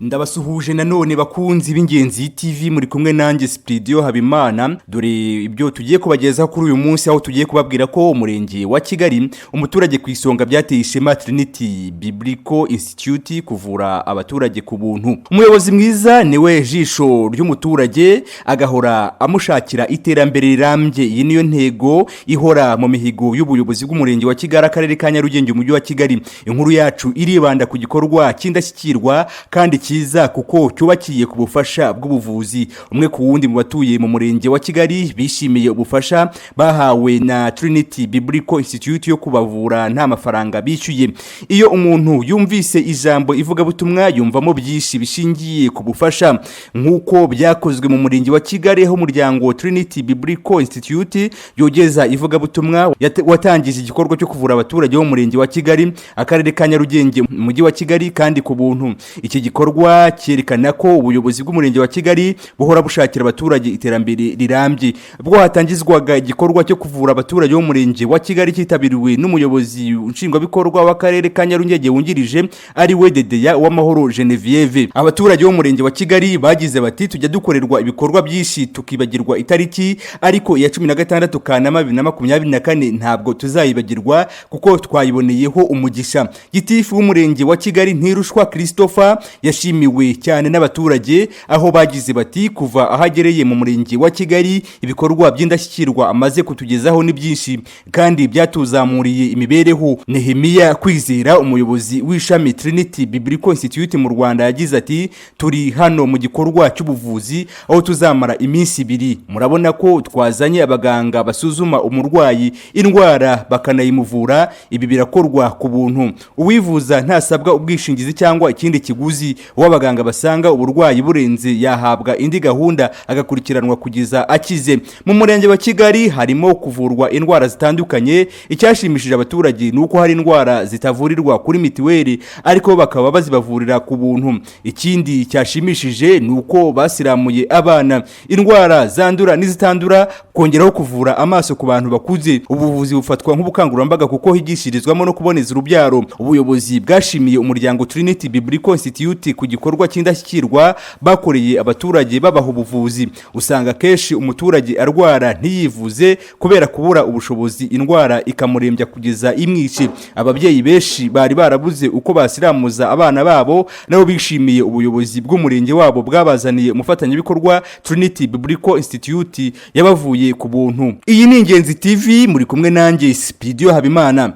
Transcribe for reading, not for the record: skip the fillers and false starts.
Ndabasuhuje nanone bakunzi b'ingenzi TV muri kumwe nanjye Spidio Habimana. Dore ibyo tugiye kubagezaho kuri uyu munsi, aho tugiye kubabwira ko Murenge wa Kigali umuturage ku Isonga byateye ishema Trinity Biblical Institute kuvura abaturage ku buntu. Umuyobozi mwiza niwe jisho ry'umuturage, agahora amushakira iterambere rirambye. Iyi niyo ntego ihora mu mihigo y'ubuyobozi bw'Umurenge wa Kigali, akarere ka Nyarugenge, umujyi wa Kigali. Inkuru yacu iribanda ku gikorwa cy'indashyikirwa kandi kiza kuko cyubakiye ku bufasha bw'ubuvuzi. Umwe ku wundi mu batuye mu Murenge wa Kigali bishimiye ubufasha bahawe na Trinity Biblical Institute yo kubavura nta mafaranga bishyuye. Iyo umuntu yumvise ijambo ivuga butumwa yumvamo byinshi bishingiye ku bufasha, nk'uko byakozwe mu Murenge wa Kigali, aho umuryango Trinity Biblical Institute yogeza ivuga butumwa watangije igikorwa cyo kuvura abaturage bo mu Murenge wa Kigali, akarere ka Nyarugenge, umujyi wa Kigali, kandi ku buntu. Iki gikorwa cyerekana ko ubuyobozi bw'Umurenge wa Kigali buhora bushakira abaturage iterambere rirambye. Bwo hatangizwaga igikorwa cyo kuvura abaturage bo mu Murenge wa Kigali, cyitabiriwe n'umuyobozi nshingwabikorwa w'akarere ka Nyarugenge wungirije ari we Dedeya w'amahoro Genevieve. Abaturage bo mu Murenge wa Kigali bagize bati tujya dukorerwa ibikorwa byinshi tukibagirwa itariki, ariko iya 16 Kanama 2024 ntabwo tuzayibagirwa kuko twayiboneyeho umugisha. Gitifu w'Umurenge wa Kigali Ntirushwa Christopher yashimiwe cyane n'abaturage, aho bagize bati kuva ahagereye mu Murenge wa Kigali ibikorwa by'indashyikirwa amaze kutugezaho ni byinshi kandi byatuzamuriye imibereho. Nehemiya Kwizera, umuyobozi w'ishami Trinity Biblical Institute mu Rwanda, yagize ati turi hano mu gikorwa cy'ubuvuzi aho tuzamara iminsi 2. Murabona ko twazanye abaganga basuzuma umurwayi indwara bakanayimuvura. Ibi birakorwa ku buntu, uwivuza ntasabwa ubwishingizi cyangwa ikindi kiguzi. W'abaganga basanga uburwayi burenze yahabwa indi gahunda agakurikiranwa kugeza akize. Mu Murenge wa Kigali harimo kuvurwa indwara zitandukanye. Icyashimishije abaturage nuko hari indwara zitavurirwa kuri mitiweli ariko bakaba bazibavurira ku buntu. Ikindi cyashimishije nuko basiramuye abana indwara zandura n'izitandura, kongeraho kuvura amaso ku bantu bakuze. Ubuvuzi bufatwa nk'ubukangurambaga kuko higishirizwamo no kuboneza urubyaro. Ubuyobozi bwashimiye umuryango Trinity Biblical Institute ku gikorwa cy'indashyikirwa bakoreye abaturage babaha ubuvuzi. Usanga kenshi umuturage arwara ntiyivuze kubera kubura ubushobozi, indwara ikamurembya kugeza imwishe. Ababyeyi benshi bari barabuze uko basiramuza abana babo, nabo bishimiye ubuyobozi bw'umurenge wabo bwabazaniye umufatanyabikorwa Trinity Biblical Institute yabavuye ku buntu. Iyi ni Ingenzi TV, muri kumwe nanjye Spidio Habimana.